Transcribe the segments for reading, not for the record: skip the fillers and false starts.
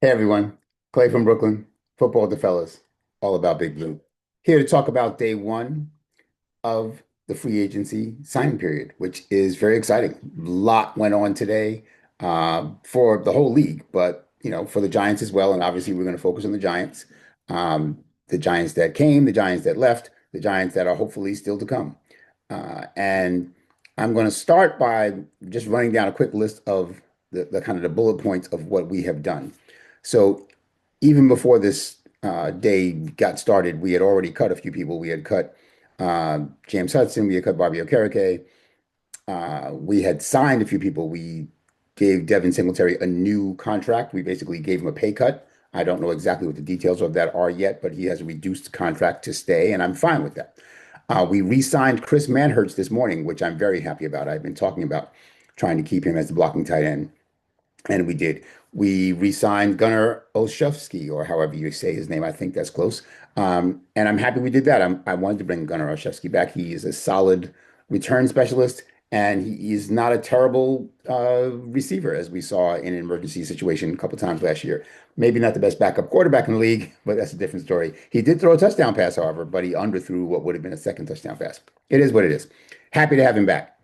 Hey everyone, Clay from Brooklyn, Football with the Fellas, all about Big Blue. Here to talk about day one of the free agency signing period, which is very exciting. A lot went on today for the whole league, but for the Giants as well. And obviously, we're going to focus on the Giants that came, the Giants that left, the Giants that are hopefully still to come. And I'm going to start by just running down a quick list of the kind of the bullet points of what we have done. So even before this day got started, we had already cut a few people. We had cut James Hudson, we had cut Bobby Okereke. We had signed a few people. We gave Devin Singletary a new contract. We basically gave him a pay cut. I don't know exactly what the details of that are yet, but he has a reduced contract to stay, and I'm fine with that. We re-signed Chris Manhertz this morning, which I'm very happy about. I've been talking about trying to keep him as the blocking tight end, and we did. We re-signed Gunnar Olszewski, or however you say his name. I think that's close. And I'm happy we did that. I wanted to bring Gunnar Olszewski back. He is a solid return specialist, and he is not a terrible receiver, as we saw in an emergency situation a couple times last year. Maybe not the best backup quarterback in the league, but that's a different story. He did throw a touchdown pass, however, but he underthrew what would have been a second touchdown pass. It is what it is. Happy to have him back.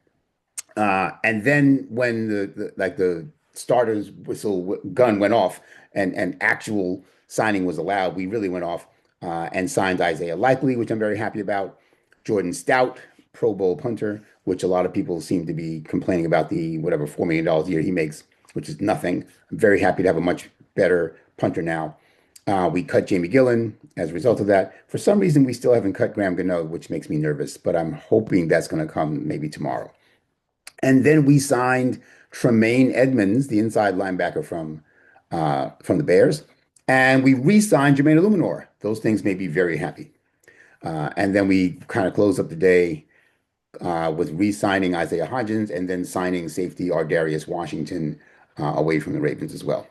And then when the starter's whistle gun went off and actual signing was allowed, we really went off and signed Isaiah Likely, which I'm very happy about. Jordan Stout, Pro Bowl punter, which a lot of people seem to be complaining about the whatever $4 million a year he makes, which is nothing. I'm very happy to have a much better punter now. We cut Jamie Gillen as a result of that. For some reason, we still haven't cut Graham Gano, which makes me nervous, but I'm hoping that's going to come maybe tomorrow. And then we signed Tremaine Edmonds, the inside linebacker from the Bears, and we re-signed Jermaine Illuminor. Those things made me very happy. And then we kind of closed up the day with re-signing Isaiah Hodgins and then signing safety Ardarius Washington away from the Ravens as well.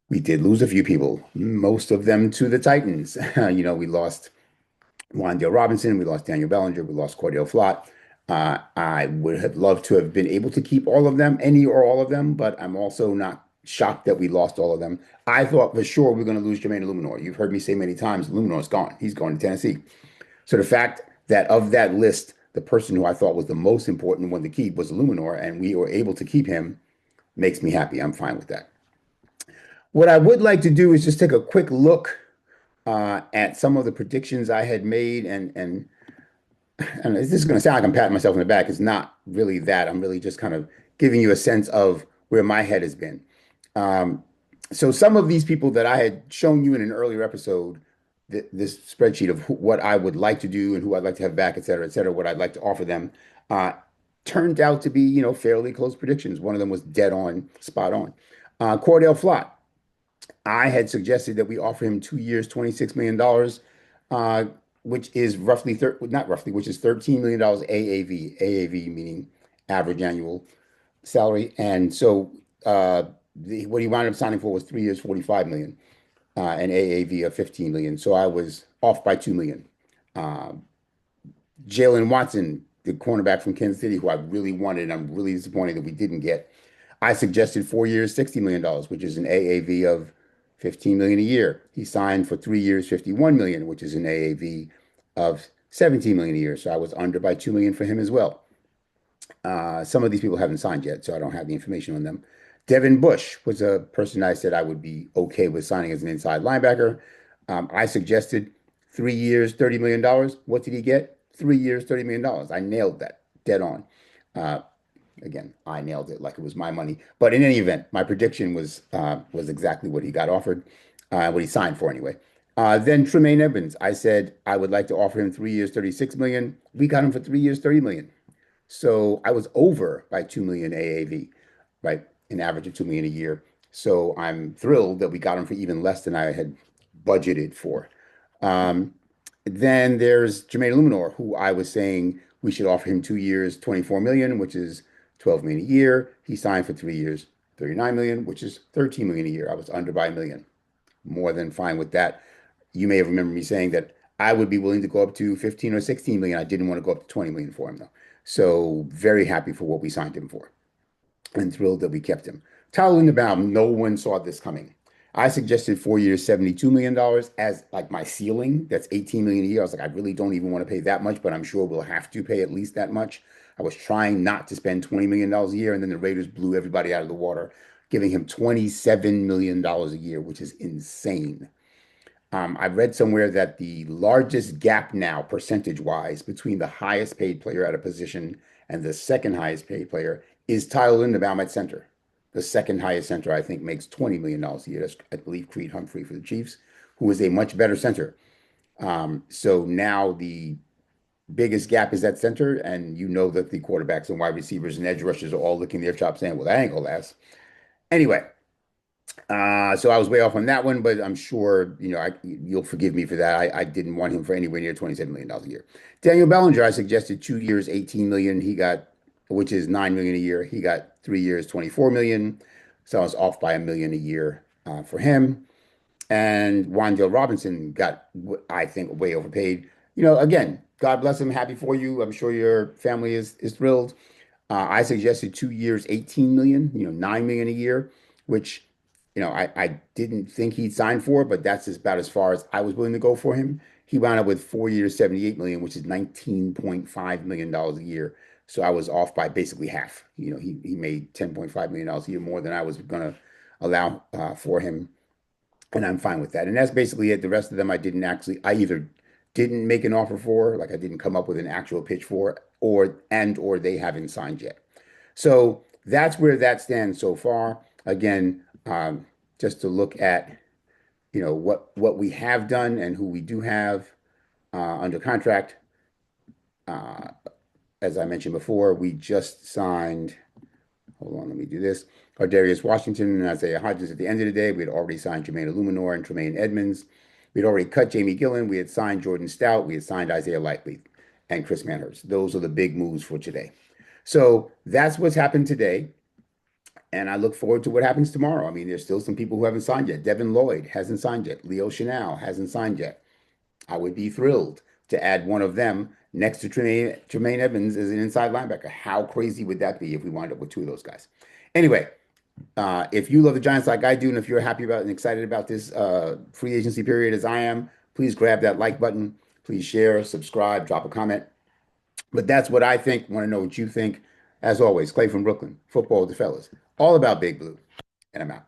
We did lose a few people, most of them to the Titans. We lost Wan'Dale Robinson, we lost Daniel Bellinger, we lost Cordell Flott. I would have loved to have been able to keep all of them, any or all of them, but I'm also not shocked that we lost all of them. I thought for sure we were going to lose Jermaine Illuminor. You've heard me say many times, Illuminor's gone. He's going to Tennessee. So the fact that of that list, the person who I thought was the most important one to keep was Illuminor, and we were able to keep him makes me happy. I'm fine with that. What I would like to do is just take a quick look at some of the predictions I had made and this is going to sound like I'm patting myself on the back. It's not really that. I'm really just kind of giving you a sense of where my head has been. Um, so some of these people that I had shown you in an earlier episode, this spreadsheet of what I would like to do and who I'd like to have back, et cetera, what I'd like to offer them, uh, turned out to be, fairly close predictions. One of them was dead on, spot on. Cordell Flott, I had suggested that we offer him 2 years, $26 million, uh, which is not roughly, which is $13 million AAV, AAV meaning average annual salary. And so what he wound up signing for was 3 years, 45 million, and AAV of 15 million. So I was off by 2 million. Uh, Jalen Watson, the cornerback from Kansas City, who I really wanted, and I'm really disappointed that we didn't get. I suggested 4 years, $60 million, which is an AAV of 15 million a year. He signed for 3 years, 51 million, which is an AAV of 17 million a year. So I was under by 2 million for him as well. Some of these people haven't signed yet, so I don't have the information on them. Devin Bush was a person I said I would be okay with signing as an inside linebacker. I suggested 3 years, $30 million. What did he get? 3 years, $30 million. I nailed that dead on. Uh, Again, I nailed it like it was my money. But in any event, my prediction was exactly what he got offered, what he signed for anyway. Then Tremaine Evans, I said I would like to offer him 3 years, 36 million. We got him for 3 years, 30 million. So I was over by 2 million AAV, right? An average of 2 million a year. So I'm thrilled that we got him for even less than I had budgeted for. Um, then there's Jermaine Luminor, who I was saying we should offer him 2 years, 24 million, which is 12 million a year. He signed for 3 years, 39 million, which is 13 million a year. I was under by a million. More than fine with that. You may have remembered me saying that I would be willing to go up to 15 or 16 million. I didn't want to go up to 20 million for him though. So very happy for what we signed him for and thrilled that we kept him. Tyler Linderbaum, no one saw this coming. I suggested 4 years, $72 million as like my ceiling. That's 18 million a year. I was like, I really don't even want to pay that much, but I'm sure we'll have to pay at least that much. I was trying not to spend $20 million a year, and then the Raiders blew everybody out of the water, giving him $27 million a year, which is insane. I read somewhere that the largest gap now, percentage-wise, between the highest paid player at a position and the second highest paid player is Tyler Linderbaum at center. The second highest center, I think, makes $20 million a year. That's, I believe, Creed Humphrey for the Chiefs, who is a much better center. So now the biggest gap is at center, and you know that the quarterbacks and wide receivers and edge rushers are all licking their chops saying, well, that ain't gonna last. Anyway, so I was way off on that one, but I'm sure, you'll forgive me for that. I didn't want him for anywhere near $27 million a year. Daniel Bellinger, I suggested 2 years, 18 million. He got, which is 9 million a year. He got 3 years, 24 million. So I was off by a million a year for him. And Wan'Dale Robinson got, I think, way overpaid. Again, God bless him. Happy for you. I'm sure your family is thrilled. I suggested 2 years, 18 million, 9 million a year, which, I didn't think he'd sign for, but that's about as far as I was willing to go for him. He wound up with 4 years, 78 million, which is $19.5 million a year. So I was off by basically half. He made $10.5 million a year more than I was going to allow for him. And I'm fine with that. And that's basically it. The rest of them I either didn't make an offer for, like I didn't come up with an actual pitch for, or they haven't signed yet. So that's where that stands so far. Again, just to look at, what we have done and who we do have under contract. Uh, as I mentioned before, we just signed. Hold on, let me do this. Darius Washington and Isaiah Hodgins at the end of the day. We had already signed Jermaine Illuminor and Tremaine Edmonds. We had already cut Jamie Gillen. We had signed Jordan Stout. We had signed Isaiah Likely and Chris Manhurst. Those are the big moves for today. So that's what's happened today. And I look forward to what happens tomorrow. I mean, there's still some people who haven't signed yet. Devin Lloyd hasn't signed yet. Leo Chenal hasn't signed yet. I would be thrilled to add one of them next to Tremaine Edmonds as an inside linebacker. How crazy would that be if we wind up with two of those guys? Anyway, if you love the Giants like I do, and if you're happy about and excited about this free agency period as I am, please grab that like button. Please share, subscribe, drop a comment. But that's what I think. Want to know what you think. As always, Clay from Brooklyn, football with the fellas, all about Big Blue, and I'm out.